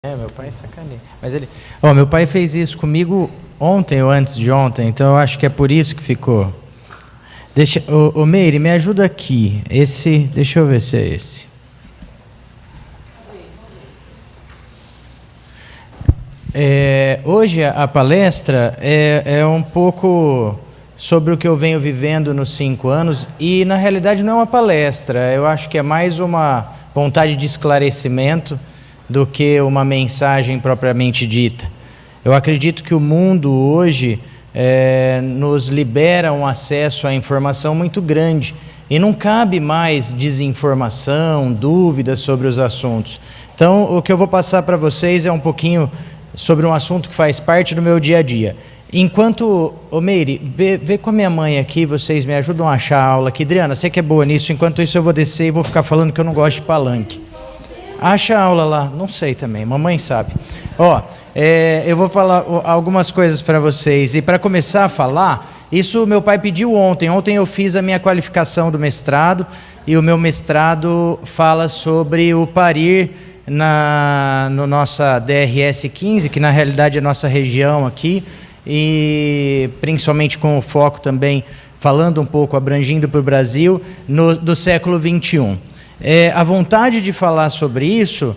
Meu pai sacaneia. Mas ele... meu pai fez isso comigo ontem ou antes de ontem, então eu acho que é por isso que ficou. Deixa... Meire, me ajuda aqui. Esse... Deixa eu ver se é esse. Hoje a palestra é um pouco sobre o que eu venho vivendo nos 5 anos e, na realidade, não é uma palestra. Eu acho que é mais uma vontade de esclarecimento do que uma mensagem propriamente dita. Eu acredito que o mundo hoje nos libera um acesso à informação muito grande e não cabe mais desinformação, dúvidas sobre os assuntos. Então, o que eu vou passar para vocês é um pouquinho sobre um assunto que faz parte do meu dia a dia. Enquanto... Meire, vê com a minha mãe aqui, vocês me ajudam a achar a aula aqui. Adriana, você que é boa nisso, enquanto isso eu vou descer e vou ficar falando que eu não gosto de palanque. Acha a aula lá, não sei também, mamãe sabe. Eu vou falar algumas coisas para vocês. E para começar a falar, isso meu pai pediu ontem. Ontem eu fiz a minha qualificação do mestrado, e o meu mestrado fala sobre o parir no nossa DRS 15, que na realidade é a nossa região aqui, e principalmente com o foco também, falando um pouco, abrangindo para o Brasil, do século XXI. A vontade de falar sobre isso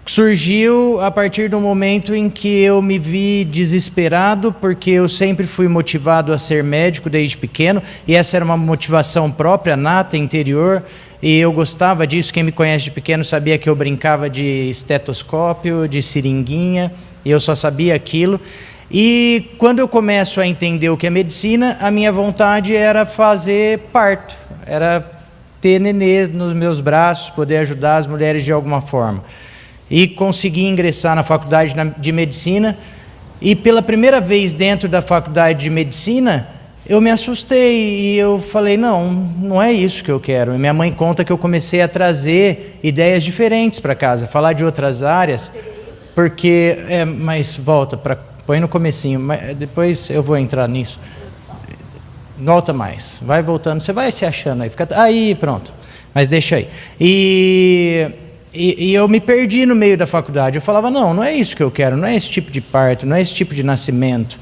surgiu a partir do momento em que eu me vi desesperado, porque eu sempre fui motivado a ser médico desde pequeno, e essa era uma motivação própria, nata, interior, e eu gostava disso. Quem me conhece de pequeno sabia que eu brincava de estetoscópio, de seringuinha, e eu só sabia aquilo. E quando eu começo a entender o que é medicina, a minha vontade era fazer parto, era ter nenê nos meus braços, poder ajudar as mulheres de alguma forma. E consegui ingressar na faculdade de medicina, e pela primeira vez dentro da faculdade de medicina, eu me assustei e eu falei, não é isso que eu quero. E minha mãe conta que eu comecei a trazer ideias diferentes para casa, falar de outras áreas, porque... mas volta, põe no comecinho, mas depois eu vou entrar nisso. Volta mais, vai voltando, você vai se achando aí, aí pronto, mas deixa aí. E eu me perdi no meio da faculdade, eu falava, não é isso que eu quero, não é esse tipo de parto, não é esse tipo de nascimento.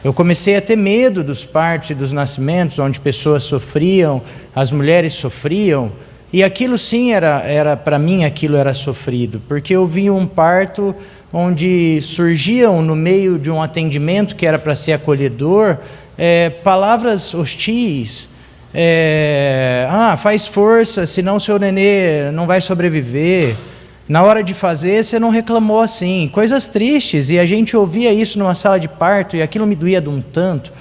Eu comecei a ter medo dos partos e dos nascimentos, onde pessoas sofriam, as mulheres sofriam, e aquilo sim era para mim, aquilo era sofrido, porque eu vi um parto onde surgiam no meio de um atendimento que era para ser acolhedor, palavras hostis, faz força, senão seu nenê não vai sobreviver, na hora de fazer você não reclamou assim, coisas tristes, e a gente ouvia isso numa sala de parto, e aquilo me doía de um tanto,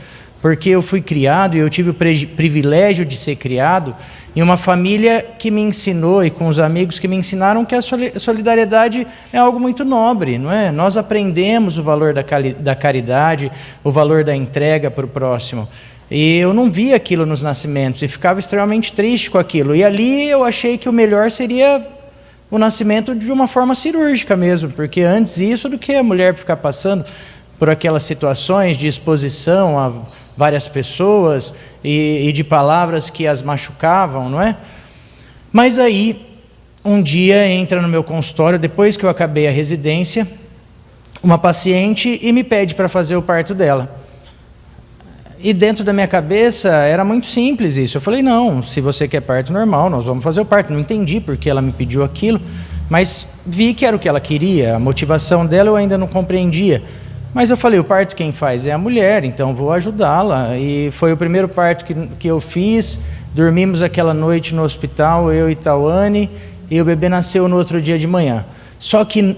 porque eu fui criado, e eu tive o privilégio de ser criado em uma família que me ensinou, e com os amigos que me ensinaram, que a solidariedade é algo muito nobre, não é? Nós aprendemos o valor da caridade, o valor da entrega para o próximo. E eu não via aquilo nos nascimentos, e ficava extremamente triste com aquilo. E ali eu achei que o melhor seria o nascimento de uma forma cirúrgica mesmo, porque antes isso do que a mulher ficar passando por aquelas situações de exposição a várias pessoas e de palavras que as machucavam, não é? Mas aí, um dia entra no meu consultório, depois que eu acabei a residência, uma paciente e me pede para fazer o parto dela. E dentro da minha cabeça era muito simples isso. Eu falei, não, se você quer parto normal, nós vamos fazer o parto. Não entendi porque ela me pediu aquilo, mas vi que era o que ela queria, a motivação dela eu ainda não compreendia. Mas eu falei, o parto quem faz é a mulher, então vou ajudá-la. E foi o primeiro parto que eu fiz, dormimos aquela noite no hospital, eu e Tawane, e o bebê nasceu no outro dia de manhã. Só que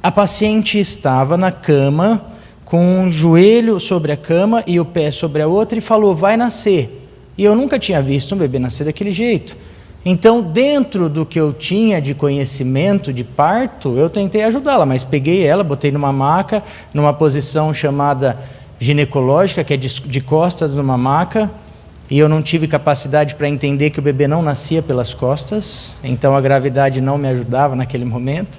a paciente estava na cama, com um joelho sobre a cama e o pé sobre a outra, e falou, vai nascer. E eu nunca tinha visto um bebê nascer daquele jeito. Então, dentro do que eu tinha de conhecimento de parto, eu tentei ajudá-la, mas peguei ela, botei numa maca, numa posição chamada ginecológica, que é de costas numa maca, e eu não tive capacidade para entender que o bebê não nascia pelas costas, então a gravidade não me ajudava naquele momento.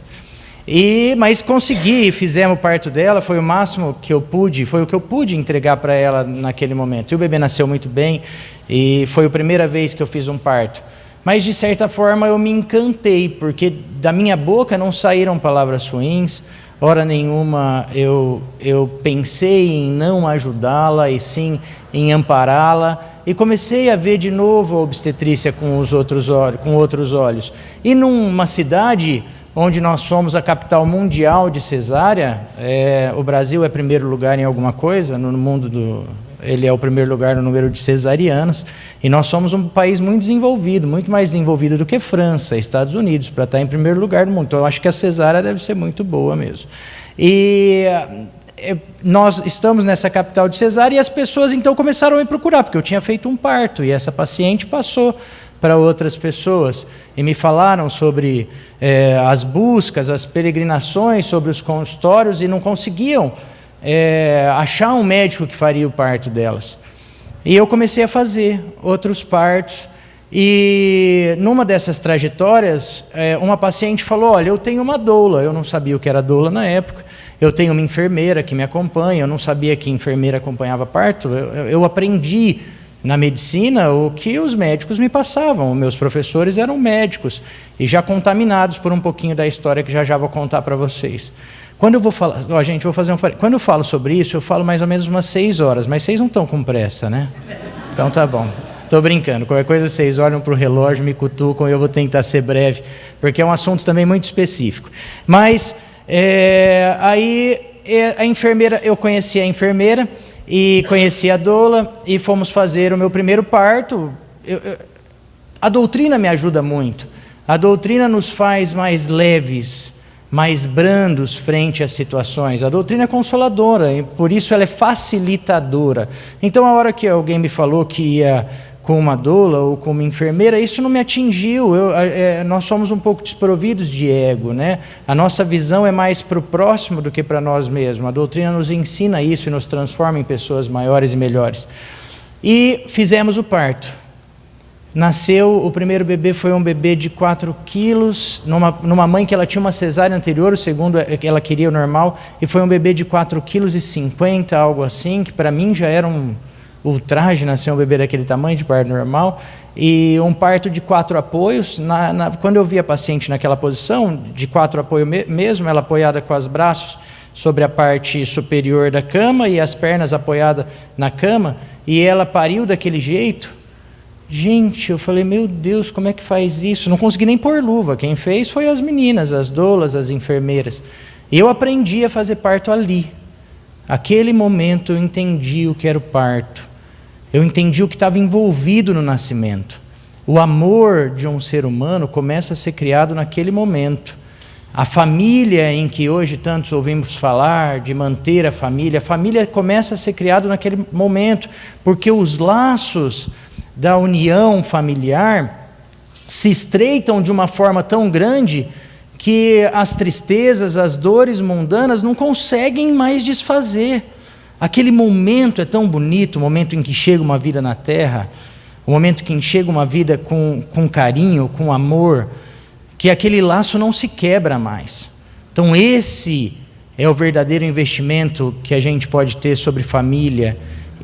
Mas consegui, fizemos o parto dela, foi o máximo que eu pude, foi o que eu pude entregar para ela naquele momento. E o bebê nasceu muito bem, e foi a primeira vez que eu fiz um parto. mas de certa forma eu me encantei, porque da minha boca não saíram palavras ruins, hora nenhuma eu pensei em não ajudá-la, e sim em ampará-la, e comecei a ver de novo a obstetrícia com outros olhos. E numa cidade onde nós somos a capital mundial de cesárea, o Brasil é primeiro lugar em alguma coisa, no mundo ele é o primeiro lugar no número de cesarianas, e nós somos um país muito desenvolvido, muito mais desenvolvido do que França, Estados Unidos, para estar em primeiro lugar no mundo. Então eu acho que a cesárea deve ser muito boa mesmo. E nós estamos nessa capital de cesárea, e as pessoas então começaram a me procurar, porque eu tinha feito um parto, e essa paciente passou para outras pessoas, e me falaram sobre as buscas, as peregrinações, sobre os consultórios, e não conseguiam achar um médico que faria o parto delas. E eu comecei a fazer outros partos, e numa dessas trajetórias, uma paciente falou: olha, eu tenho uma doula. Eu não sabia o que era doula na época. Eu tenho uma enfermeira que me acompanha. Eu não sabia que enfermeira acompanhava parto. Eu aprendi na medicina o que os médicos me passavam. Meus professores eram médicos, e já contaminados por um pouquinho da história que já vou contar para vocês. Quando eu vou falar, gente, vou fazer quando eu falo sobre isso, eu falo mais ou menos umas 6 horas, mas vocês não estão com pressa, né? Então tá bom. Estou brincando. Qualquer coisa vocês olham para o relógio, me cutucam, e eu vou tentar ser breve, porque é um assunto também muito específico. Mas aí a enfermeira, eu conheci a enfermeira e conheci a doula, e fomos fazer o meu primeiro parto. A doutrina me ajuda muito. A doutrina nos faz mais leves, mais brandos frente às situações. A doutrina é consoladora, e por isso ela é facilitadora. Então, a hora que alguém me falou que ia com uma doula ou com uma enfermeira, isso não me atingiu. Nós somos um pouco desprovidos de ego, né? A nossa visão é mais para o próximo do que para nós mesmos. A doutrina nos ensina isso e nos transforma em pessoas maiores e melhores. E fizemos o parto. Nasceu, o primeiro bebê foi um bebê de 4 quilos, numa mãe que ela tinha uma cesárea anterior, o segundo ela queria o normal, e foi um bebê de 4,50 kg, algo assim, que para mim já era um ultraje nascer um bebê daquele tamanho, de parto normal, e um parto de 4 apoios. Quando eu vi a paciente naquela posição, de 4 apoios mesmo, ela apoiada com os braços sobre a parte superior da cama e as pernas apoiadas na cama, e ela pariu daquele jeito. Gente, eu falei: meu Deus, como é que faz isso? Não consegui nem pôr luva. Quem fez foi as meninas, as doulas, as enfermeiras. E eu aprendi a fazer parto ali. Aquele momento eu entendi o que era o parto. Eu entendi o que estava envolvido no nascimento. O amor de um ser humano começa a ser criado naquele momento. A família em que hoje tantos ouvimos falar, de manter a família começa a ser criada naquele momento, porque os laços da união familiar se estreitam de uma forma tão grande que as tristezas, as dores mundanas não conseguem mais desfazer. Aquele momento é tão bonito, o momento em que chega uma vida na terra, o momento em que chega uma vida com carinho, com amor, que aquele laço não se quebra mais. Então esse é o verdadeiro investimento que a gente pode ter sobre família.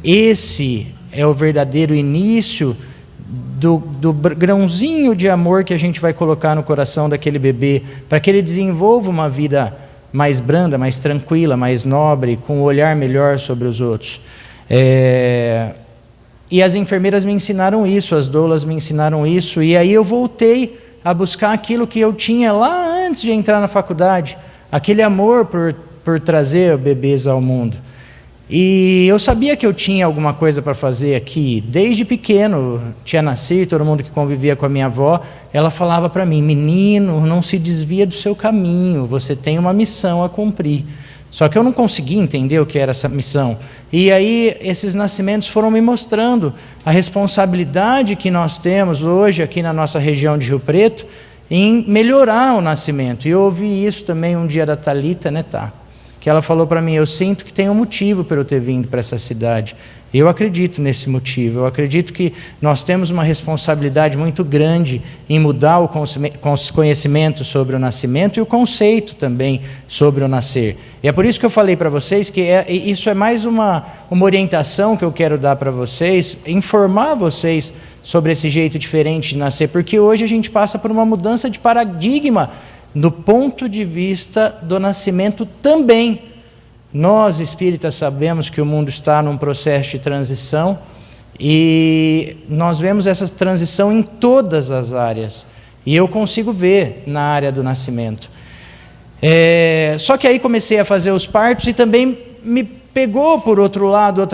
Esse é o verdadeiro início do grãozinho de amor que a gente vai colocar no coração daquele bebê, para que ele desenvolva uma vida mais branda, mais tranquila, mais nobre, com um olhar melhor sobre os outros. E as enfermeiras me ensinaram isso, as doulas me ensinaram isso, e aí eu voltei a buscar aquilo que eu tinha lá antes de entrar na faculdade, aquele amor por trazer bebês ao mundo. E eu sabia que eu tinha alguma coisa para fazer aqui. Desde pequeno, tia Nasci, todo mundo que convivia com a minha avó, ela falava para mim: menino, não se desvia do seu caminho, você tem uma missão a cumprir. Só que eu não conseguia entender o que era essa missão. E aí esses nascimentos foram me mostrando a responsabilidade que nós temos hoje aqui na nossa região de Rio Preto em melhorar o nascimento. E eu ouvi isso também um dia da Thalita, né, tá? que ela falou para mim: eu sinto que tem um motivo para eu ter vindo para essa cidade. Eu acredito nesse motivo, eu acredito que nós temos uma responsabilidade muito grande em mudar o conhecimento sobre o nascimento e o conceito também sobre o nascer. E é por isso que eu falei para vocês que isso é mais uma orientação que eu quero dar para vocês, informar vocês sobre esse jeito diferente de nascer, porque hoje a gente passa por uma mudança de paradigma do ponto de vista do nascimento também. Nós, espíritas, sabemos que o mundo está num processo de transição e nós vemos essa transição em todas as áreas. E eu consigo ver na área do nascimento. Só que aí comecei a fazer os partos e também me pegou, por outro lado,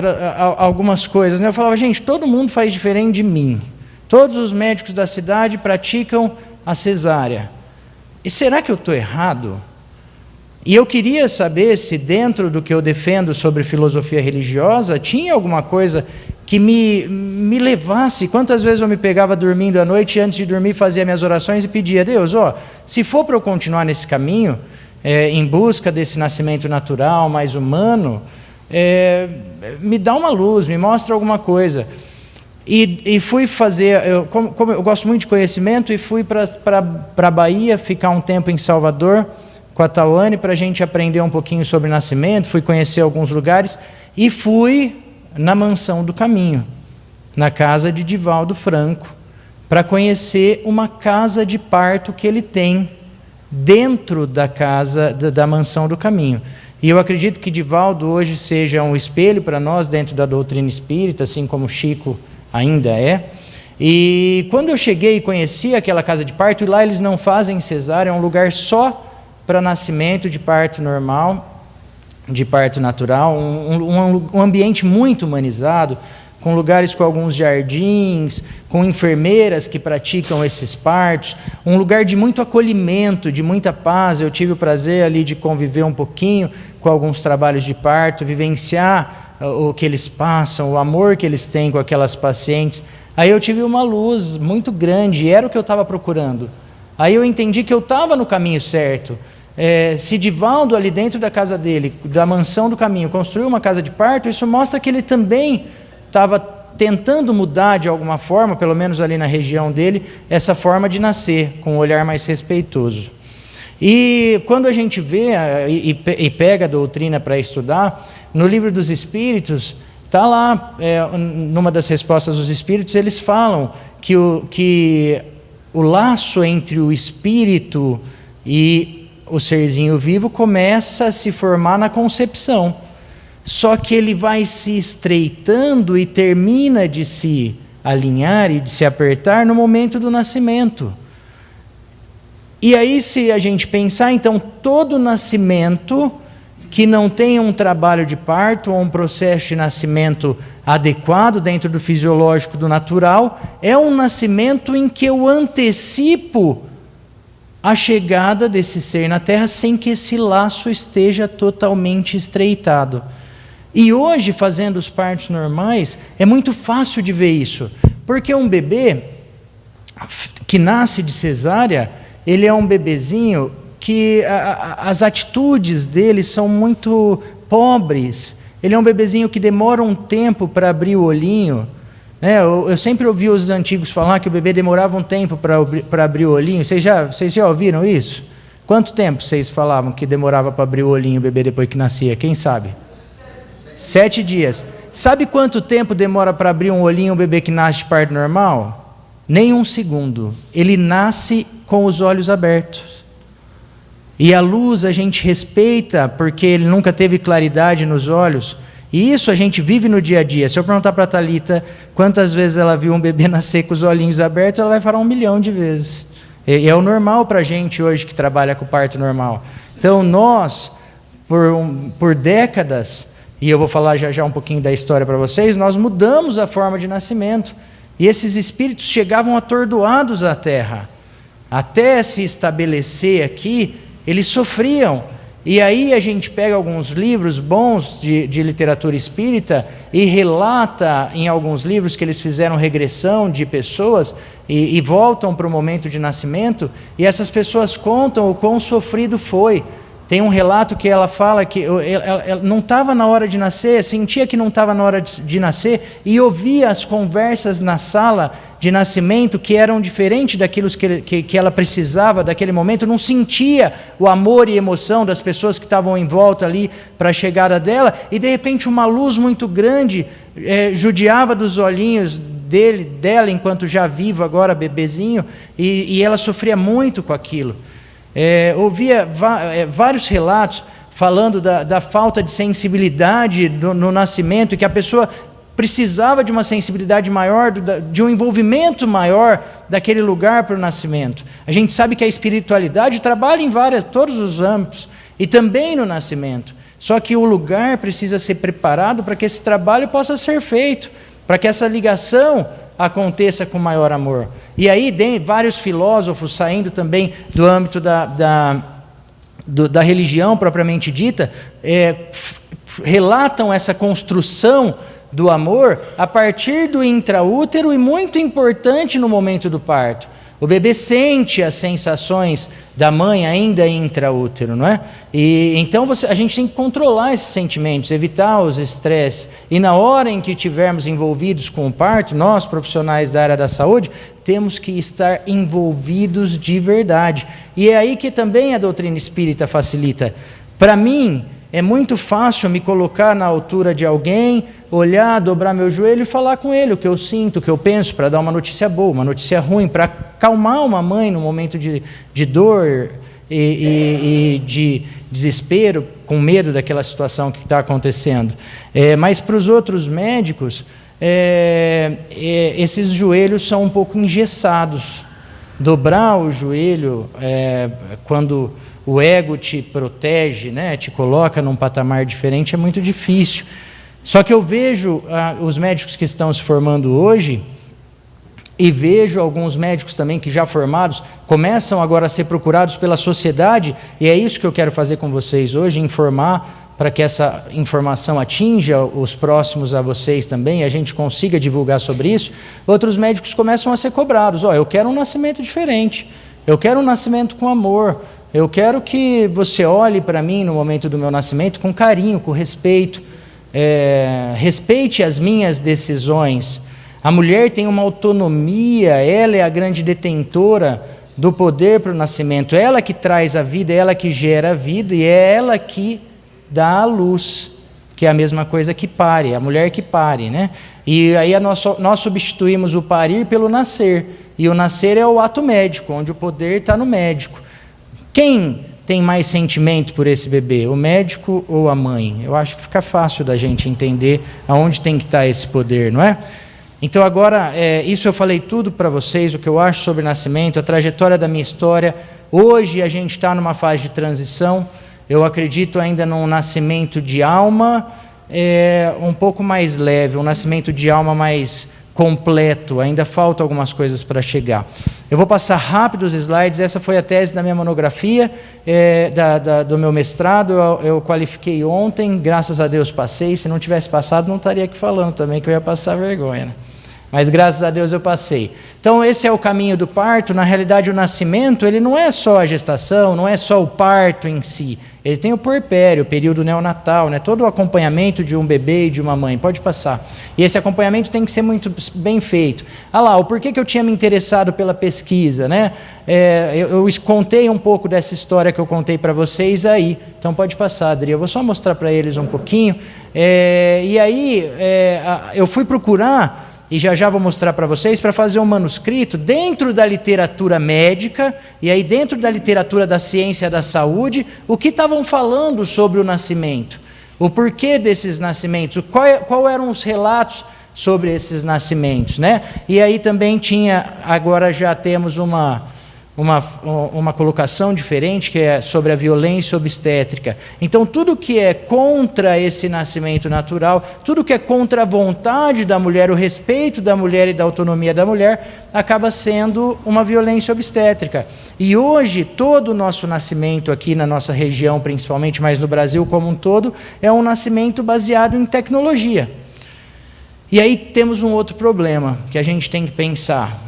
algumas coisas, né? Eu falava: gente, todo mundo faz diferente de mim. Todos os médicos da cidade praticam a cesárea. E será que eu estou errado? E eu queria saber se dentro do que eu defendo sobre filosofia religiosa tinha alguma coisa que me levasse. Quantas vezes eu me pegava dormindo à noite e antes de dormir fazia minhas orações e pedia: Deus, se for para eu continuar nesse caminho, em busca desse nascimento natural, mais humano, me dá uma luz, me mostra alguma coisa. E fui fazer, como eu gosto muito de conhecimento, e fui para a Bahia, ficar um tempo em Salvador, com a Tawane, para a gente aprender um pouquinho sobre nascimento. Fui conhecer alguns lugares e fui na Mansão do Caminho, na casa de Divaldo Franco, para conhecer uma casa de parto que ele tem dentro da casa da Mansão do Caminho. E eu acredito que Divaldo hoje seja um espelho para nós dentro da doutrina espírita, assim como Chico ainda é. E quando eu cheguei e conheci aquela casa de parto, e lá eles não fazem cesárea, é um lugar só para nascimento de parto normal, de parto natural, um ambiente muito humanizado, com lugares com alguns jardins, com enfermeiras que praticam esses partos, um lugar de muito acolhimento, de muita paz. Eu tive o prazer ali de conviver um pouquinho com alguns trabalhos de parto, vivenciar o que eles passam, o amor que eles têm com aquelas pacientes. Aí eu tive uma luz muito grande, e era o que eu estava procurando. Aí eu entendi que eu estava no caminho certo. Se Divaldo, ali dentro da casa dele, da Mansão do Caminho, construiu uma casa de parto, isso mostra que ele também estava tentando mudar de alguma forma, pelo menos ali na região dele, essa forma de nascer, com um olhar mais respeitoso. E quando a gente vê e pega a doutrina para estudar, no Livro dos Espíritos, está lá, numa das respostas dos Espíritos, eles falam que o laço entre o espírito e o serzinho vivo começa a se formar na concepção. Só que ele vai se estreitando e termina de se alinhar e de se apertar no momento do nascimento. E aí, se a gente pensar, então, todo nascimento que não tenha um trabalho de parto ou um processo de nascimento adequado dentro do fisiológico do natural, é um nascimento em que eu antecipo a chegada desse ser na Terra sem que esse laço esteja totalmente estreitado. E hoje, fazendo os partos normais, é muito fácil de ver isso, porque um bebê que nasce de cesárea, ele é um bebezinho que as atitudes dele são muito pobres. Ele é um bebezinho que demora um tempo para abrir o olhinho. Eu sempre ouvi os antigos falar que o bebê demorava um tempo para abrir o olhinho. Vocês já ouviram isso? Quanto tempo vocês falavam que demorava para abrir o olhinho o bebê depois que nascia? Quem sabe? 7 dias. Sabe quanto tempo demora para abrir um olhinho um bebê que nasce de parto normal? Nem 1 segundo. Ele nasce com os olhos abertos. E a luz a gente respeita porque ele nunca teve claridade nos olhos. E isso a gente vive no dia a dia. Se eu perguntar para a Thalita quantas vezes ela viu um bebê nascer com os olhinhos abertos, ela vai falar 1 milhão de vezes. E é o normal para a gente hoje que trabalha com parto normal. Então nós, por décadas, e eu vou falar já um pouquinho da história para vocês, nós mudamos a forma de nascimento. E esses espíritos chegavam atordoados à Terra. Até se estabelecer aqui, eles sofriam. E aí a gente pega alguns livros bons de literatura espírita e relata em alguns livros que eles fizeram regressão de pessoas e voltam para o momento de nascimento, e essas pessoas contam o quão sofrido foi. Tem um relato que ela fala que ela não estava na hora de nascer, sentia que não estava na hora de nascer, e ouvia as conversas na sala de nascimento que eram diferentes daquilo que ela precisava daquele momento, não sentia o amor e emoção das pessoas que estavam em volta ali para a chegada dela, e de repente uma luz muito grande judiava dos olhinhos dela, enquanto já vivo, agora bebezinho, e ela sofria muito com aquilo. Ouvia vários relatos falando da falta de sensibilidade no nascimento, que a pessoa precisava de uma sensibilidade maior, de um envolvimento maior daquele lugar para o nascimento. A gente sabe que a espiritualidade trabalha em todos os âmbitos, e também no nascimento. Só que o lugar precisa ser preparado para que esse trabalho possa ser feito, para que essa ligação aconteça com maior amor. E aí, vários filósofos, saindo também do âmbito da religião propriamente dita, relatam essa construção do amor a partir do intraútero, e muito importante no momento do parto. O bebê sente as sensações da mãe ainda intraútero, não é? E então a gente tem que controlar esses sentimentos, evitar os estresses. E na hora em que estivermos envolvidos com o parto, nós, profissionais da área da saúde, temos que estar envolvidos de verdade. E é aí que também a doutrina espírita facilita. Para mim, é muito fácil me colocar na altura de alguém, olhar, dobrar meu joelho e falar com ele o que eu sinto, o que eu penso, para dar uma notícia boa, uma notícia ruim, para acalmar uma mãe no momento de dor e de desespero, com medo daquela situação que está acontecendo. Mas para os outros médicos, esses joelhos são um pouco engessados. Dobrar o joelho, quando o ego te protege, né, te coloca num patamar diferente, é muito difícil. Só que eu vejo os médicos que estão se formando hoje, e vejo alguns médicos também que já formados, começam agora a ser procurados pela sociedade, e é isso que eu quero fazer com vocês hoje, informar, para que essa informação atinja os próximos a vocês também, e a gente consiga divulgar sobre isso. Outros médicos começam a ser cobrados: eu quero um nascimento diferente, eu quero um nascimento com amor, eu quero que você olhe para mim no momento do meu nascimento com carinho, com respeito, respeite as minhas decisões. A mulher tem uma autonomia, ela é a grande detentora do poder para o nascimento, ela que traz a vida, ela que gera a vida, e é ela que dá a luz, que é a mesma coisa que pare, a mulher que pare, né? E aí nós substituímos o parir pelo nascer, e o nascer é o ato médico, onde o poder está no médico. Quem tem mais sentimento por esse bebê, o médico ou a mãe? Eu acho que fica fácil da gente entender aonde tem que estar esse poder, não é? Então agora, isso eu falei tudo para vocês, o que eu acho sobre nascimento, a trajetória da minha história. Hoje a gente está numa fase de transição, eu acredito ainda num nascimento de alma um pouco mais leve, um nascimento de alma mais completo, ainda faltam algumas coisas para chegar. Eu vou passar rápido os slides. Essa foi a tese da minha monografia, do meu mestrado. Eu qualifiquei ontem, graças a Deus passei. Se não tivesse passado, não estaria aqui falando também, que eu ia passar vergonha, né? Mas graças a Deus eu passei. Então esse é o caminho do parto. Na realidade, o nascimento, ele não é só a gestação, não é só o parto em si. Ele tem o puerpério, o período neonatal, né? Todo o acompanhamento de um bebê e de uma mãe. Pode passar. E esse acompanhamento tem que ser muito bem feito. O porquê que eu tinha me interessado pela pesquisa, né? Eu contei um pouco dessa história que eu contei para vocês aí. Então pode passar, Adri. Eu vou só mostrar para eles um pouquinho. E aí eu fui procurar, e já vou mostrar para vocês, para fazer um manuscrito dentro da literatura médica, e aí dentro da literatura da ciência da saúde, o que estavam falando sobre o nascimento, o porquê desses nascimentos, qual eram os relatos sobre esses nascimentos, né? E aí também agora já temos uma colocação diferente, que é sobre a violência obstétrica. Então tudo que é contra esse nascimento natural, tudo que é contra a vontade da mulher, o respeito da mulher e da autonomia da mulher, acaba sendo uma violência obstétrica. E hoje todo o nosso nascimento aqui na nossa região, principalmente, mas no Brasil como um todo, é um nascimento baseado em tecnologia. E aí temos um outro problema que a gente tem que pensar,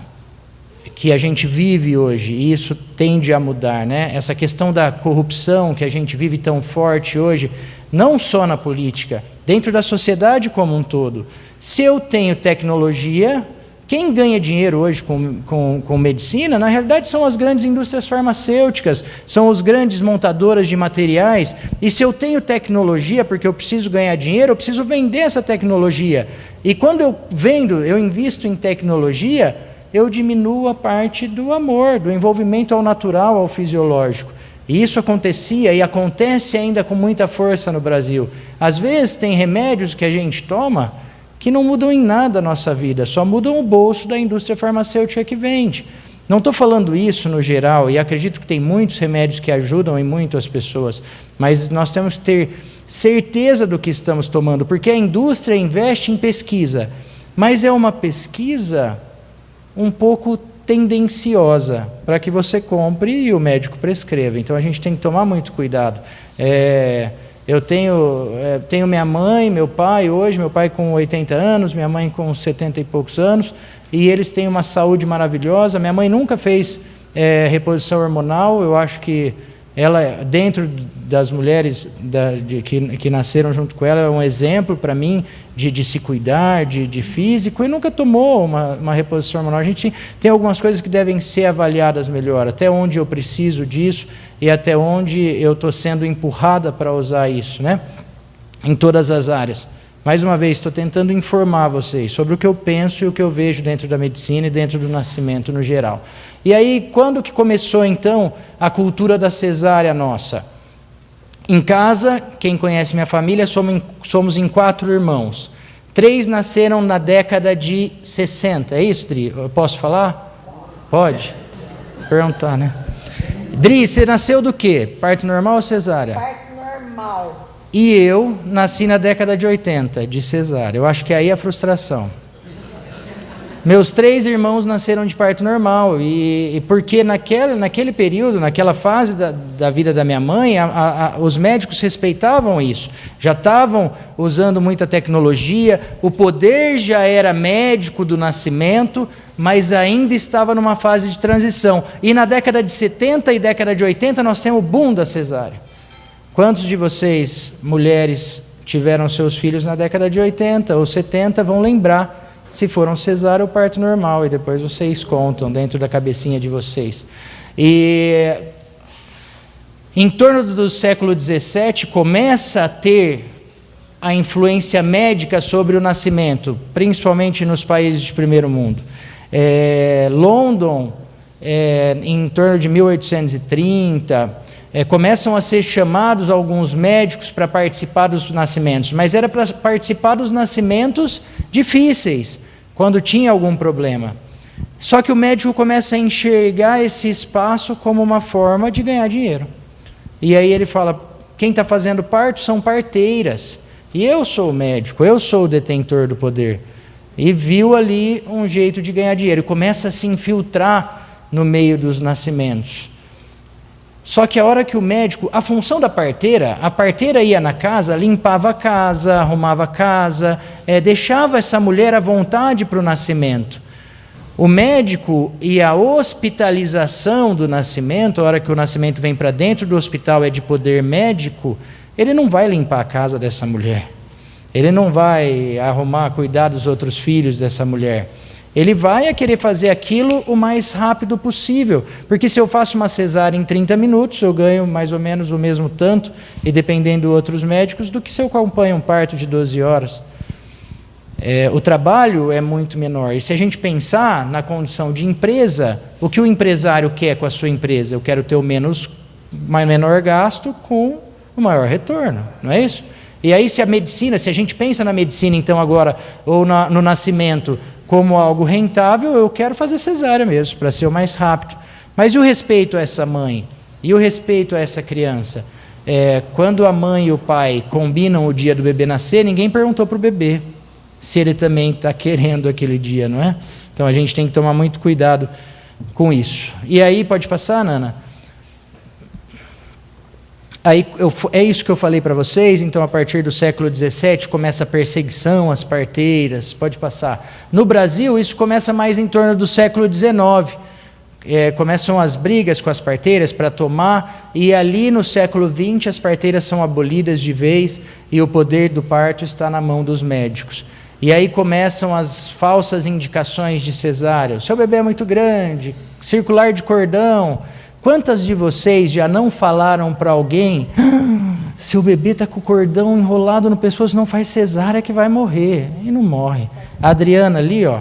que a gente vive hoje, e isso tende a mudar, né? Essa questão da corrupção que a gente vive tão forte hoje, não só na política, dentro da sociedade como um todo. Se eu tenho tecnologia, quem ganha dinheiro hoje com medicina, na realidade, são as grandes indústrias farmacêuticas, são as grandes montadoras de materiais. E se eu tenho tecnologia, porque eu preciso ganhar dinheiro, eu preciso vender essa tecnologia. E quando eu vendo, eu invisto em tecnologia, eu diminuo a parte do amor, do envolvimento ao natural, ao fisiológico. E isso acontecia e acontece ainda com muita força no Brasil. Às vezes tem remédios que a gente toma que não mudam em nada a nossa vida, só mudam o bolso da indústria farmacêutica que vende. Não estou falando isso no geral, e acredito que tem muitos remédios que ajudam e muito as pessoas, mas nós temos que ter certeza do que estamos tomando, porque a indústria investe em pesquisa, mas é uma pesquisa um pouco tendenciosa, para que você compre e o médico prescreva. Então a gente tem que tomar muito cuidado. Eu tenho minha mãe, meu pai hoje, meu pai com 80 anos, minha mãe com 70 e poucos anos, e eles têm uma saúde maravilhosa. Minha mãe nunca fez reposição hormonal. Eu acho que ela, dentro das mulheres que nasceram junto com ela, é um exemplo para mim de se cuidar, de físico, e nunca tomou uma reposição hormonal. A gente tem algumas coisas que devem ser avaliadas melhor, até onde eu preciso disso e até onde eu estou sendo empurrada para usar isso, né? Em todas as áreas. Mais uma vez, estou tentando informar vocês sobre o que eu penso e o que eu vejo dentro da medicina e dentro do nascimento no geral. E aí, quando que começou, então, a cultura da cesárea nossa? Em casa, quem conhece minha família, somos em 4 irmãos. 3 nasceram na década de 60. É isso, Dri? Eu posso falar? Pode? Perguntar, né? Dri, você nasceu do quê? Parto normal ou cesárea? Parto normal. E eu nasci na década de 80, de cesárea. Eu acho que aí é a frustração. Meus 3 irmãos nasceram de parto normal, e porque naquele período, naquela fase da vida da minha mãe, os médicos respeitavam isso, já estavam usando muita tecnologia, o poder já era médico do nascimento, mas ainda estava numa fase de transição. E na década de 70 e década de 80 nós temos o boom da cesárea. Quantos de vocês, mulheres, tiveram seus filhos na década de 80 ou 70, vão lembrar se foram cesárea ou parto normal, e depois vocês contam dentro da cabecinha de vocês. E em torno do século XVII começa a ter a influência médica sobre o nascimento, principalmente nos países de primeiro mundo. London, em torno de 1830, começam a ser chamados alguns médicos para participar dos nascimentos, mas era para participar dos nascimentos difíceis, quando tinha algum problema. Só que o médico começa a enxergar esse espaço como uma forma de ganhar dinheiro. E aí ele fala, quem está fazendo parto são parteiras, e eu sou o médico, eu sou o detentor do poder. E viu ali um jeito de ganhar dinheiro, e começa a se infiltrar no meio dos nascimentos. Só que a hora que o médico, a função da parteira, a parteira ia na casa, limpava a casa, arrumava a casa, deixava essa mulher à vontade para o nascimento. O médico e a hospitalização do nascimento, a hora que o nascimento vem para dentro do hospital é de poder médico, ele não vai limpar a casa dessa mulher, ele não vai arrumar, cuidar dos outros filhos dessa mulher. Ele vai querer fazer aquilo o mais rápido possível, porque se eu faço uma cesárea em 30 minutos, eu ganho mais ou menos o mesmo tanto, e dependendo de outros médicos, do que se eu acompanho um parto de 12 horas. O trabalho é muito menor. E se a gente pensar na condição de empresa, o que o empresário quer com a sua empresa? Eu quero ter o menor gasto com o maior retorno, não é isso? E aí se a gente pensa na medicina então agora, ou no nascimento, como algo rentável, eu quero fazer cesárea mesmo, para ser o mais rápido. Mas e o respeito a essa mãe? E o respeito a essa criança? Quando a mãe e o pai combinam o dia do bebê nascer, ninguém perguntou para o bebê se ele também está querendo aquele dia, não é? Então a gente tem que tomar muito cuidado com isso. E aí, pode passar, Nana? Aí, é isso que eu falei para vocês. Então, a partir do século XVII, começa a perseguição às parteiras. Pode passar. No Brasil, isso começa mais em torno do século XIX, começam as brigas com as parteiras para tomar, e ali no século XX as parteiras são abolidas de vez e o poder do parto está na mão dos médicos. E aí começam as falsas indicações de cesárea. O seu bebê é muito grande, circular de cordão. Quantas de vocês já não falaram para alguém: seu bebê está com o cordão enrolado no pescoço, não faz cesárea que vai morrer? E não morre. A Adriana ali, ó.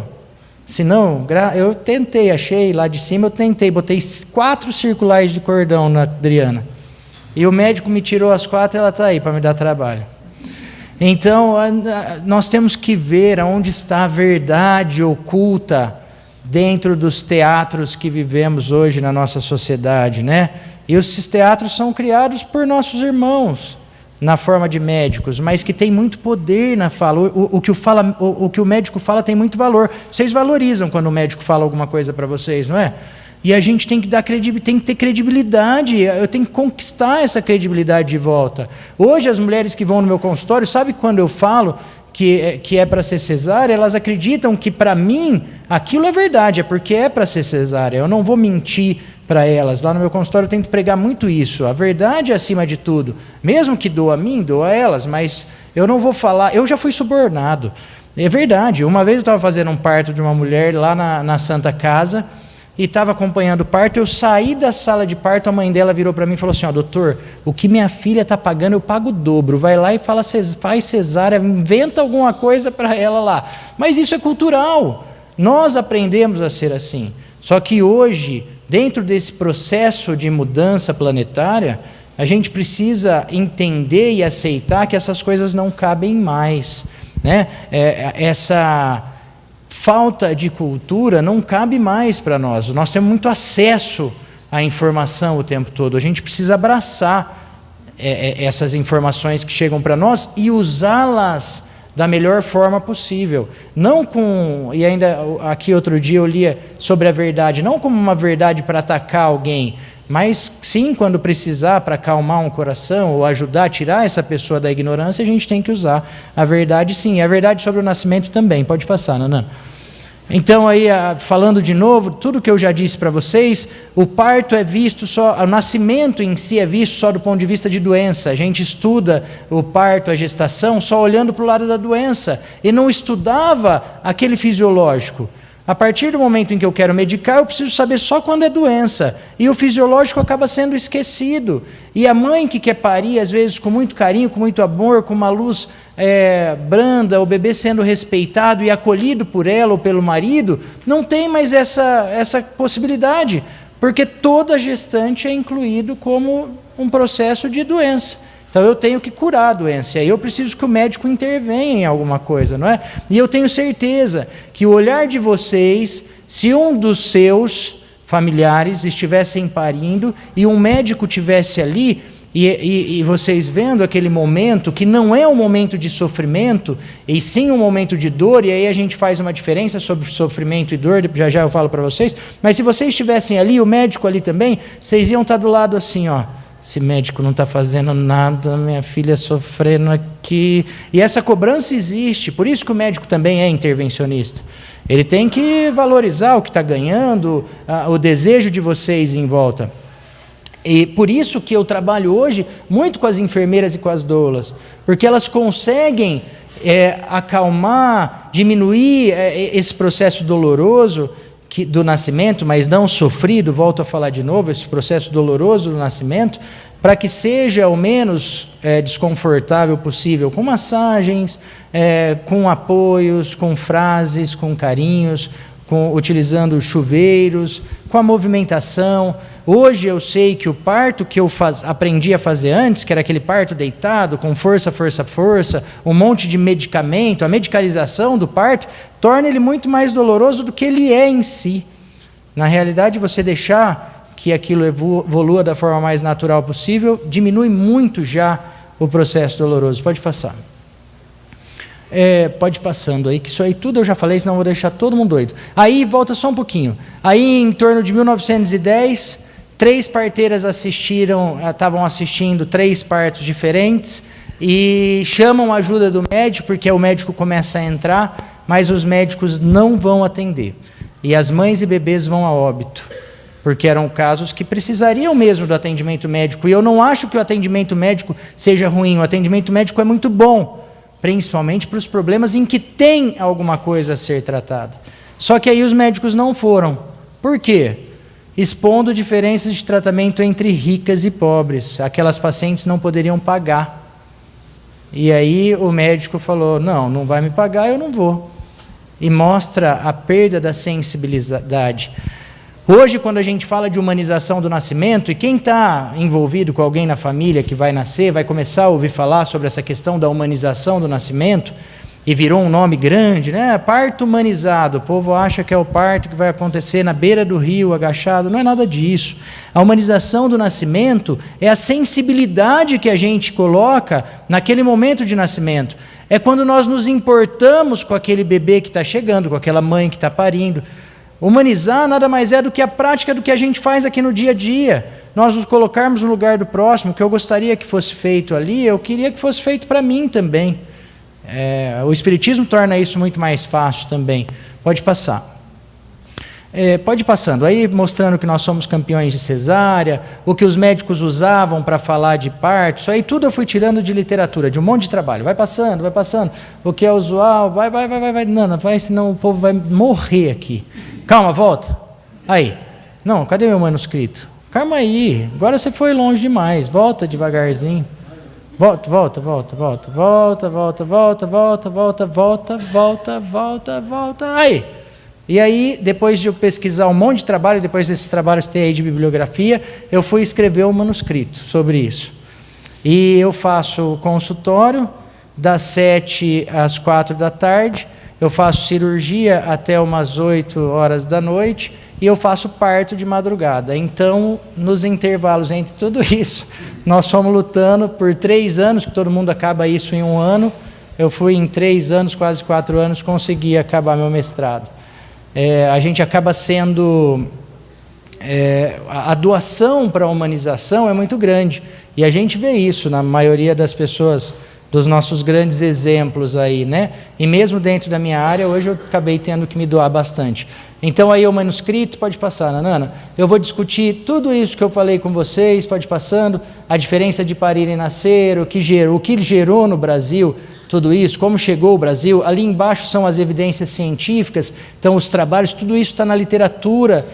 Se não, eu tentei, achei lá de cima, botei 4 circulares de cordão na Adriana. E o médico me tirou as 4 e ela está aí para me dar trabalho. Então, nós temos que ver aonde está a verdade oculta dentro dos teatros que vivemos hoje na nossa sociedade, né? E esses teatros são criados por nossos irmãos, na forma de médicos, mas que tem muito poder na fala. O que o médico fala tem muito valor. Vocês valorizam quando o médico fala alguma coisa para vocês, não é? E a gente tem que tem que ter credibilidade. Eu tenho que conquistar essa credibilidade de volta. Hoje as mulheres que vão no meu consultório, sabe quando eu falo que é para ser cesárea, elas acreditam que para mim aquilo é verdade, é porque é para ser cesárea. Eu não vou mentir para elas. Lá no meu consultório eu tento pregar muito isso. A verdade é acima de tudo. Mesmo que doa a mim, doa a elas, mas eu não vou falar. Eu já fui subornado. É verdade. Uma vez eu estava fazendo um parto de uma mulher lá na Santa Casa e estava acompanhando o parto. Eu saí da sala de parto, a mãe dela virou para mim e falou assim: ó, doutor, o que minha filha está pagando eu pago o dobro. Vai lá e faz cesárea, inventa alguma coisa para ela lá. Mas isso é cultural. Nós aprendemos a ser assim. Só que hoje, dentro desse processo de mudança planetária, a gente precisa entender e aceitar que essas coisas não cabem mais, né? Essa falta de cultura não cabe mais para nós. Nós temos muito acesso à informação o tempo todo. A gente precisa abraçar essas informações que chegam para nós e usá-las da melhor forma possível. Não com... E ainda aqui outro dia eu lia sobre a verdade, não como uma verdade para atacar alguém, mas sim, quando precisar, para acalmar um coração ou ajudar a tirar essa pessoa da ignorância, a gente tem que usar a verdade, sim. E a verdade sobre o nascimento também. Pode passar, Nanã. Então, aí, falando de novo, tudo que eu já disse para vocês, o parto é visto só, o nascimento em si é visto só do ponto de vista de doença. A gente estuda o parto, a gestação, só olhando para o lado da doença, e não estudava aquele fisiológico. A partir do momento em que eu quero medicar, eu preciso saber só quando é doença, e o fisiológico acaba sendo esquecido. E a mãe que quer parir, às vezes com muito carinho, com muito amor, com uma luz branda, o bebê sendo respeitado e acolhido por ela ou pelo marido, não tem mais essa possibilidade, porque toda gestante é incluído como um processo de doença. Então eu tenho que curar a doença, e aí eu preciso que o médico intervenha em alguma coisa, não é? E eu tenho certeza que o olhar de vocês, se um dos seus familiares estivessem parindo e um médico tivesse ali, e vocês vendo aquele momento, que não é um momento de sofrimento, e sim um momento de dor, e aí a gente faz uma diferença sobre sofrimento e dor, já eu falo para vocês, mas se vocês estivessem ali, o médico ali também, vocês iam estar do lado assim, ó, esse médico não está fazendo nada, minha filha sofrendo aqui, e essa cobrança existe, por isso que o médico também é intervencionista. Ele tem que valorizar o que está ganhando, o desejo de vocês em volta. E por isso que eu trabalho hoje muito com as enfermeiras e com as doulas, porque elas conseguem acalmar, diminuir esse processo doloroso do nascimento, mas não sofrido, volto a falar de novo, esse processo doloroso do nascimento, para que seja o menos desconfortável possível, com massagens, com apoios, com frases, com carinhos, utilizando chuveiros, com a movimentação. Hoje eu sei que o parto que eu aprendi a fazer antes, que era aquele parto deitado, com força, um monte de medicamento, a medicalização do parto, torna ele muito mais doloroso do que ele é em si. Na realidade, você deixar que aquilo evolua da forma mais natural possível, diminui muito já o processo doloroso. Pode passar. Pode ir passando aí, que isso aí tudo eu já falei, senão eu vou deixar todo mundo doido. Aí, volta só um pouquinho. Aí, em torno de 1910, 3 parteiras estavam assistindo 3 partos diferentes e chamam a ajuda do médico, porque o médico começa a entrar, mas os médicos não vão atender. E as mães e bebês vão a óbito. porque eram casos que precisariam mesmo do atendimento médico. E eu não acho que o atendimento médico seja ruim, o atendimento médico é muito bom, principalmente para os problemas em que tem alguma coisa a ser tratada. Só que aí os médicos não foram. Por quê? Expondo diferenças de tratamento entre ricas e pobres. Aquelas pacientes não poderiam pagar. E aí o médico falou, não vai me pagar, eu não vou. E mostra a perda da sensibilidade. Hoje, quando a gente fala de humanização do nascimento, e quem está envolvido com alguém na família que vai nascer, vai começar a ouvir falar sobre essa questão da humanização do nascimento, e virou um nome grande, né? Parto humanizado. O povo acha que é o parto que vai acontecer na beira do rio, agachado. Não é nada disso. A humanização do nascimento é a sensibilidade que a gente coloca naquele momento de nascimento. É quando nós nos importamos com aquele bebê que está chegando, com aquela mãe que está parindo. Humanizar nada mais é do que a prática do que a gente faz aqui no dia a dia. Nós nos colocarmos no lugar do próximo, o que eu gostaria que fosse feito ali, eu queria que fosse feito para mim também. O Espiritismo torna isso muito mais fácil também. Pode passar. Pode ir passando. Aí mostrando que nós somos campeões de cesárea, o que os médicos usavam para falar de parto, isso aí tudo eu fui tirando de literatura, de um monte de trabalho. Vai passando. O que é usual, vai. Não, vai, senão o povo vai morrer aqui. Calma, volta. Aí. Não, cadê meu manuscrito? Calma aí, agora você foi longe demais. Volta devagarzinho. Volta. Aí. E aí, depois de eu pesquisar um monte de trabalho, depois desses trabalhos que tem aí de bibliografia, eu fui escrever um manuscrito sobre isso. E eu faço consultório das 7 às 4 da tarde, eu faço cirurgia até umas 8 horas da noite e eu faço parto de madrugada. Então, nos intervalos entre tudo isso, nós fomos lutando por 3 anos, que todo mundo acaba isso em 1 ano. Eu fui em 3 anos, quase 4 anos, consegui acabar meu mestrado. A gente acaba sendo... a doação para a humanização é muito grande. E a gente vê isso na maioria das pessoas, dos nossos grandes exemplos aí, né? E mesmo dentro da minha área, hoje eu acabei tendo que me doar bastante. Então aí o manuscrito, pode passar, Nanana. Eu vou discutir tudo isso que eu falei com vocês, pode passando, a diferença de parir e nascer, o que gerou no Brasil, tudo isso, como chegou o Brasil. Ali embaixo são as evidências científicas, então os trabalhos, tudo isso está na literatura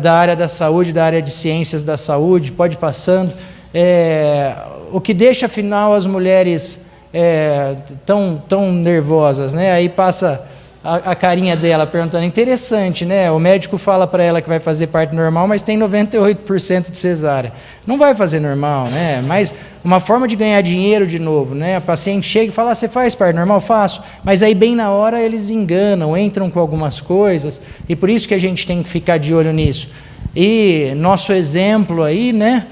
da área da saúde, da área de ciências da saúde, pode passando. O que deixa, afinal, as mulheres tão nervosas, né? Aí passa a carinha dela perguntando, interessante, né? O médico fala para ela que vai fazer parto normal, mas tem 98% de cesárea. Não vai fazer normal, né? Mas uma forma de ganhar dinheiro de novo, né? A paciente chega e fala, você faz parto normal? Faço. Mas aí bem na hora eles enganam, entram com algumas coisas, e por isso que a gente tem que ficar de olho nisso. E nosso exemplo aí, né?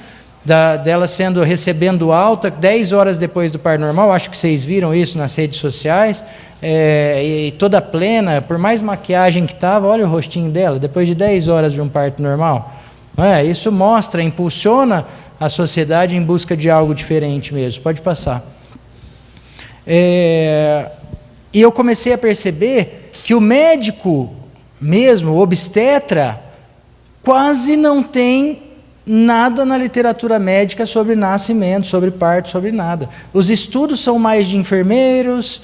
Dela recebendo alta 10 horas depois do parto normal, acho que vocês viram isso nas redes sociais, e toda plena, por mais maquiagem que estava, olha o rostinho dela, depois de 10 horas de um parto normal. Isso mostra, impulsiona a sociedade em busca de algo diferente mesmo. Pode passar. E eu comecei a perceber que o médico mesmo, o obstetra, quase não tem nada na literatura médica sobre nascimento, sobre parto, sobre nada. Os estudos são mais de enfermeiros,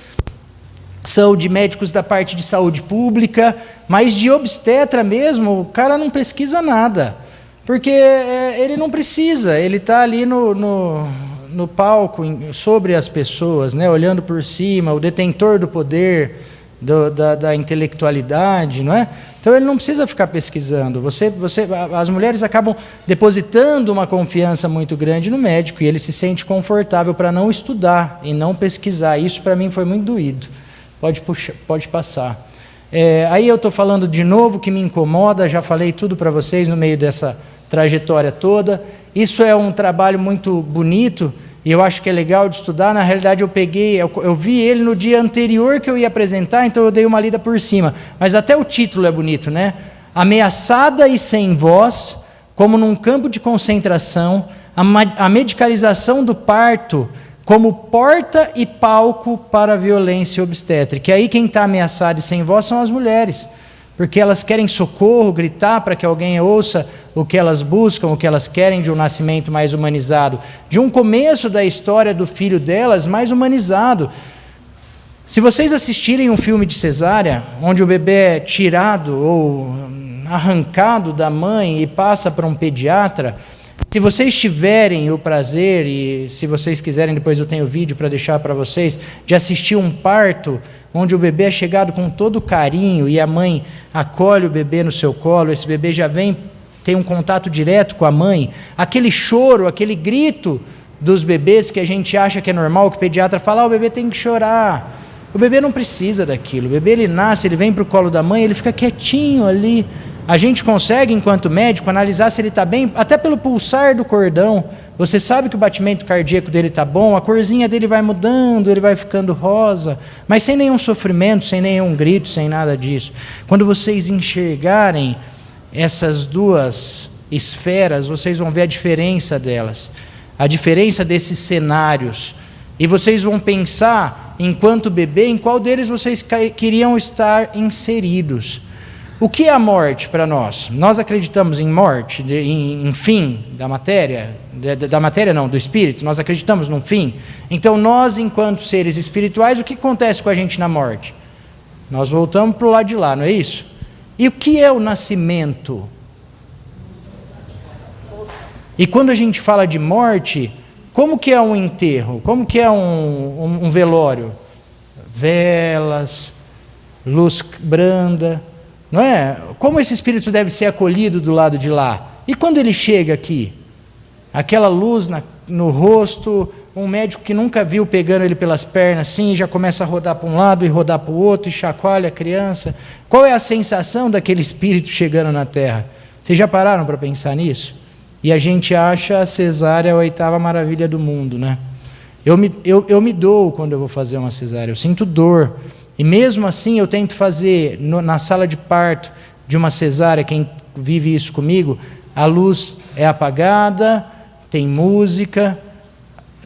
são de médicos da parte de saúde pública, mas de obstetra mesmo, o cara não pesquisa nada, porque ele não precisa, ele está ali no palco, sobre as pessoas, né, olhando por cima, o detentor do poder, da intelectualidade, não é? Então ele não precisa ficar pesquisando. As mulheres acabam depositando uma confiança muito grande no médico e ele se sente confortável para não estudar e não pesquisar. Isso para mim foi muito doído. Pode passar. Aí eu estou falando de novo que me incomoda, já falei tudo para vocês no meio dessa trajetória toda. Isso é um trabalho muito bonito e eu acho que é legal de estudar. Na realidade eu vi ele no dia anterior que eu ia apresentar, então eu dei uma lida por cima. Mas até o título é bonito, né? Ameaçada e sem voz, como num campo de concentração, a medicalização do parto como porta e palco para a violência obstétrica. E aí quem está ameaçado e sem voz são as mulheres, porque elas querem socorro, gritar para que alguém ouça o que elas buscam, o que elas querem de um nascimento mais humanizado, de um começo da história do filho delas mais humanizado. Se vocês assistirem um filme de cesárea, onde o bebê é tirado ou arrancado da mãe e passa para um pediatra, se vocês tiverem o prazer, e se vocês quiserem, depois eu tenho vídeo para deixar para vocês, de assistir um parto, onde o bebê é chegado com todo carinho e a mãe acolhe o bebê no seu colo, esse bebê já tem um contato direto com a mãe, aquele choro, aquele grito dos bebês que a gente acha que é normal, que o pediatra fala, o bebê tem que chorar. O bebê não precisa daquilo, o bebê ele nasce, ele vem para o colo da mãe, ele fica quietinho ali. A gente consegue, enquanto médico, analisar se ele está bem, até pelo pulsar do cordão. Você sabe que o batimento cardíaco dele está bom, a corzinha dele vai mudando, ele vai ficando rosa, mas sem nenhum sofrimento, sem nenhum grito, sem nada disso. Quando vocês enxergarem essas duas esferas, vocês vão ver a diferença delas, a diferença desses cenários, e vocês vão pensar, enquanto bebê, em qual deles vocês queriam estar inseridos. O que é a morte para nós? Nós acreditamos em morte, em fim da matéria? Da matéria não, do espírito. Nós acreditamos num fim. Então nós, enquanto seres espirituais, o que acontece com a gente na morte? Nós voltamos para o lado de lá, não é isso? E o que é o nascimento? E quando a gente fala de morte, como que é um enterro? Como que é um velório? Velas, luz branda... Não é? Como esse espírito deve ser acolhido do lado de lá? E quando ele chega aqui? Aquela luz no rosto, um médico que nunca viu pegando ele pelas pernas assim, já começa a rodar para um lado e rodar para o outro, e chacoalha a criança. Qual é a sensação daquele espírito chegando na Terra? Vocês já pararam para pensar nisso? E a gente acha a cesárea a 8ª maravilha do mundo, né? Eu me dou quando eu vou fazer uma cesárea, eu sinto dor. E mesmo assim eu tento fazer, na sala de parto de uma cesárea, quem vive isso comigo, a luz é apagada, tem música,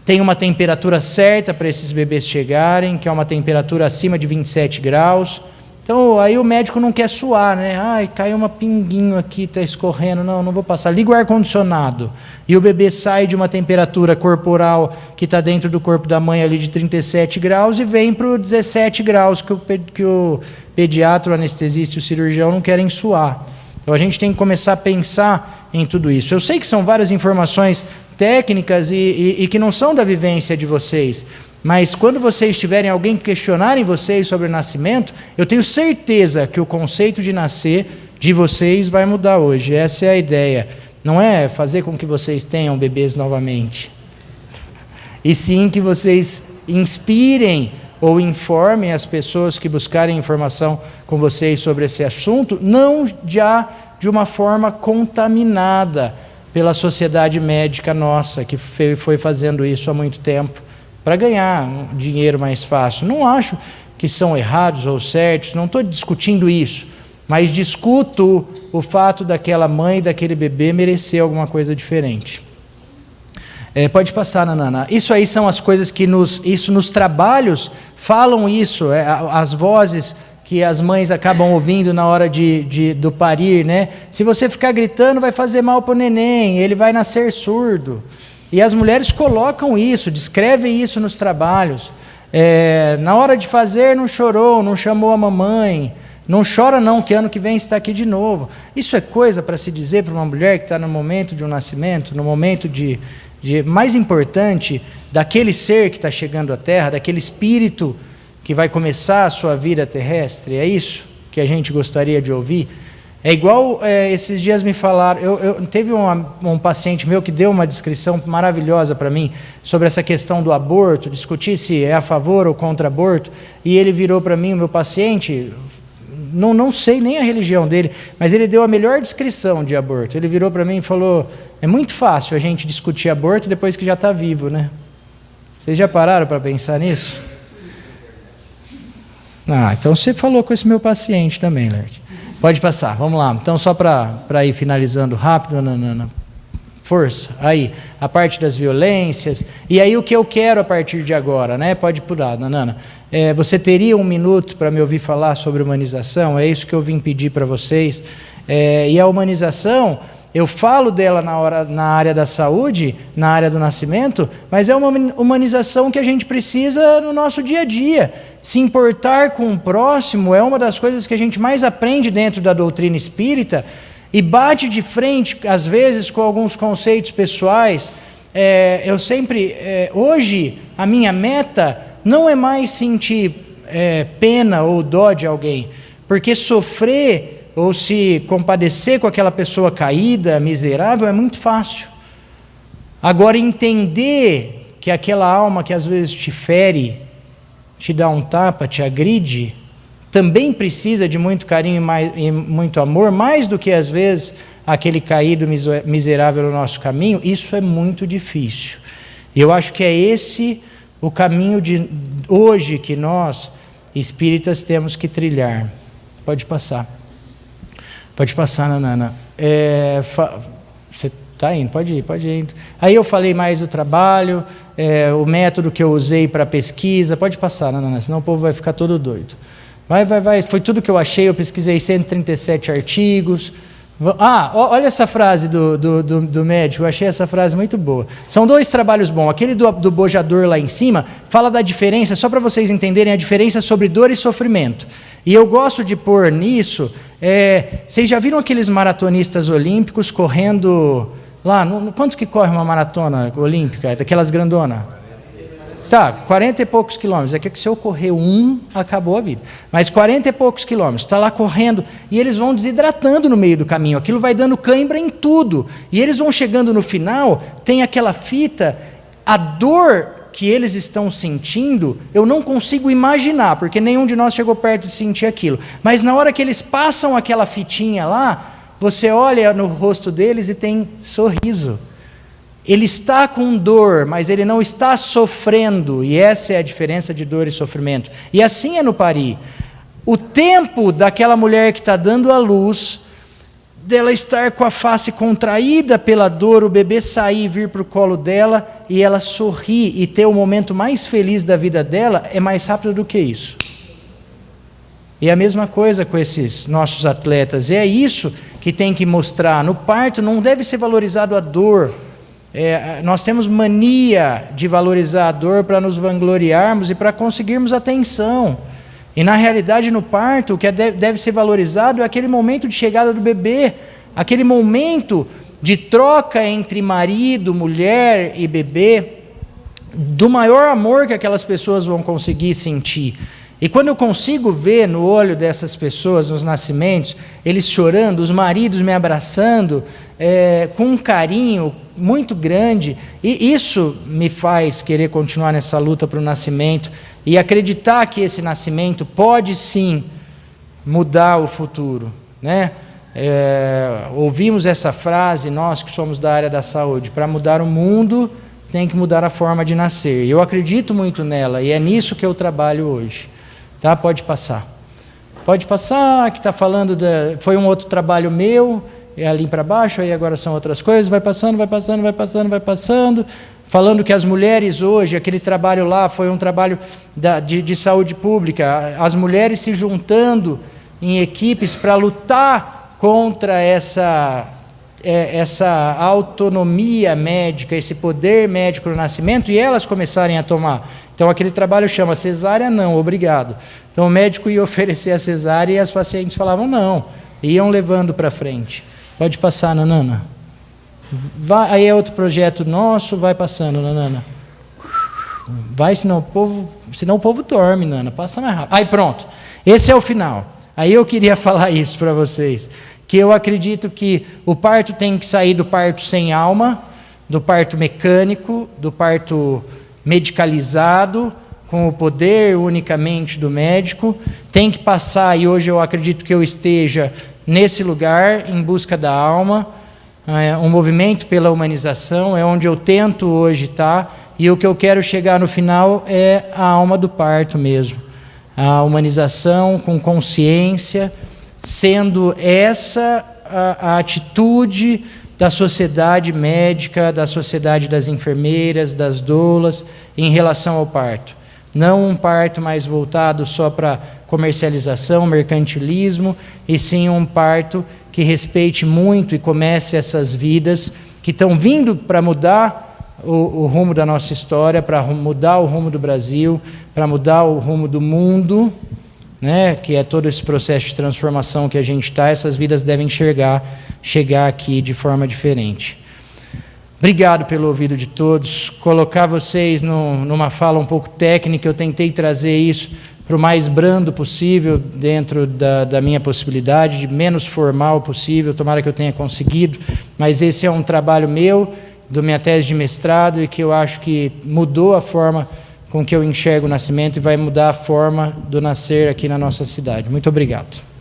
tem uma temperatura certa para esses bebês chegarem, que é uma temperatura acima de 27 graus. Então aí o médico não quer suar, né? Ai, caiu uma pinguinho aqui, está escorrendo, não vou passar. Liga o ar-condicionado. E o bebê sai de uma temperatura corporal que está dentro do corpo da mãe ali de 37 graus e vem para os 17 graus que o pediatra, o anestesista e o cirurgião não querem suar. Então a gente tem que começar a pensar em tudo isso. Eu sei que são várias informações técnicas e que não são da vivência de vocês, mas quando vocês tiverem alguém questionarem vocês sobre o nascimento, eu tenho certeza que o conceito de nascer de vocês vai mudar hoje. Essa é a ideia. Não é fazer com que vocês tenham bebês novamente, e sim que vocês inspirem ou informem as pessoas que buscarem informação com vocês sobre esse assunto, não já de uma forma contaminada pela sociedade médica nossa, que foi fazendo isso há muito tempo, para ganhar dinheiro mais fácil. Não acho que são errados ou certos, não estou discutindo isso, mas discuto o fato daquela mãe e daquele bebê merecer alguma coisa diferente. Pode passar, Nanana. Isso aí são as coisas que nos trabalhos falam isso, as vozes que as mães acabam ouvindo na hora do parir, né? Se você ficar gritando, vai fazer mal para o neném, ele vai nascer surdo. E as mulheres colocam isso, descrevem isso nos trabalhos. Na hora de fazer, não chorou, não chamou a mamãe. Não chora não, que ano que vem está aqui de novo. Isso é coisa para se dizer para uma mulher que está no momento de um nascimento, no momento mais importante daquele ser que está chegando à Terra, daquele espírito que vai começar a sua vida terrestre. É isso que a gente gostaria de ouvir? É igual, esses dias me falaram, teve um paciente meu que deu uma descrição maravilhosa para mim sobre essa questão do aborto, discutir se é a favor ou contra aborto, e ele virou para mim, o meu paciente, não sei nem a religião dele, mas ele deu a melhor descrição de aborto. Ele virou para mim e falou, é muito fácil a gente discutir aborto depois que já está vivo, né? Vocês já pararam para pensar nisso? Então você falou com esse meu paciente também, Lert. Pode passar, vamos lá. Então, só para ir finalizando rápido, Nanana. Força, aí, a parte das violências. E aí o que eu quero a partir de agora, né? Pode pular, Nanana. Você teria 1 minuto para me ouvir falar sobre humanização? É isso que eu vim pedir para vocês. E a humanização Eu falo dela na área da saúde, na área do nascimento, mas é uma humanização que a gente precisa no nosso dia a dia. Se importar com o próximo é uma das coisas que a gente mais aprende dentro da doutrina espírita e bate de frente, às vezes, com alguns conceitos pessoais. Hoje, a minha meta não é mais sentir pena ou dó de alguém, porque sofrer ou se compadecer com aquela pessoa caída, miserável, é muito fácil. Agora, entender que aquela alma que às vezes te fere, te dá um tapa, te agride, também precisa de muito carinho e muito amor, mais do que às vezes aquele caído miserável no nosso caminho, isso é muito difícil. E eu acho que é esse o caminho de hoje que nós, espíritas, temos que trilhar. Pode passar. Pode passar, Nanana. Você está indo? Pode ir. Aí eu falei mais do trabalho, o método que eu usei para pesquisa. Pode passar, Nanana, senão o povo vai ficar todo doido. Vai. Foi tudo que eu achei. Eu pesquisei 137 artigos. Olha essa frase do médico. Eu achei essa frase muito boa. São 2 trabalhos bons. Aquele do bojador lá em cima fala da diferença, só para vocês entenderem a diferença sobre dor e sofrimento. E eu gosto de pôr nisso... vocês já viram aqueles maratonistas olímpicos correndo lá? Quanto que corre uma maratona olímpica? Daquelas grandonas? 40 e poucos quilômetros. É que se eu correr acabou a vida. Mas 40 e poucos quilômetros. Está lá correndo e eles vão desidratando no meio do caminho. Aquilo vai dando cãibra em tudo. E eles vão chegando no final, tem aquela fita, a dor que eles estão sentindo, eu não consigo imaginar, porque nenhum de nós chegou perto de sentir aquilo. Mas na hora que eles passam aquela fitinha lá, você olha no rosto deles e tem sorriso. Ele está com dor, mas ele não está sofrendo, e essa é a diferença de dor e sofrimento. E assim é no parir. O tempo daquela mulher que está dando à luz, dela estar com a face contraída pela dor, o bebê sair e vir para o colo dela, e ela sorrir e ter o momento mais feliz da vida dela, é mais rápido do que isso. E a mesma coisa com esses nossos atletas, e é isso que tem que mostrar. No parto não deve ser valorizado a dor. Nós temos mania de valorizar a dor para nos vangloriarmos e para conseguirmos atenção. E na realidade, no parto, o que deve ser valorizado é aquele momento de chegada do bebê, aquele momento de troca entre marido, mulher e bebê, do maior amor que aquelas pessoas vão conseguir sentir. E quando eu consigo ver no olho dessas pessoas, nos nascimentos, eles chorando, os maridos me abraçando, com um carinho muito grande, e isso me faz querer continuar nessa luta para o nascimento, e acreditar que esse nascimento pode sim mudar o futuro, né? Ouvimos essa frase, nós que somos da área da saúde, para mudar o mundo tem que mudar a forma de nascer. Eu acredito muito nela, e é nisso que eu trabalho hoje. Tá? Pode passar, que está falando, foi um outro trabalho meu, ali para baixo, aí agora são outras coisas, vai passando, falando que as mulheres hoje, aquele trabalho lá foi um trabalho de saúde pública, as mulheres se juntando em equipes para lutar contra essa autonomia médica, esse poder médico no nascimento, e elas começarem a tomar. Então aquele trabalho chama cesárea não, obrigado. Então o médico ia oferecer a cesárea e as pacientes falavam não, iam levando para frente. Pode passar, Nanana. Aí é outro projeto nosso, vai passando, Nanana. Vai, senão o povo dorme, Nana, passa mais rápido. Aí pronto, esse é o final. Aí eu queria falar isso para vocês, que eu acredito que o parto tem que sair do parto sem alma, do parto mecânico, do parto medicalizado, com o poder unicamente do médico, tem que passar, e hoje eu acredito que eu esteja nesse lugar, em busca da alma, um movimento pela humanização, é onde eu tento hoje estar, e o que eu quero chegar no final é a alma do parto mesmo, a humanização com consciência, sendo essa a atitude da sociedade médica, da sociedade das enfermeiras, das doulas, em relação ao parto. Não um parto mais voltado só para comercialização, mercantilismo, e sim um parto que respeite muito e comece essas vidas que estão vindo para mudar o rumo da nossa história, para mudar o rumo do Brasil, para mudar o rumo do mundo, né, que é todo esse processo de transformação que a gente está. Essas vidas devem chegar aqui de forma diferente. Obrigado pelo ouvido de todos. Colocar vocês numa fala um pouco técnica, eu tentei trazer isso para o mais brando possível, dentro da minha possibilidade, de menos formal possível, tomara que eu tenha conseguido, mas esse é um trabalho meu, da minha tese de mestrado, e que eu acho que mudou a forma com que eu enxergo o nascimento e vai mudar a forma do nascer aqui na nossa cidade. Muito obrigado.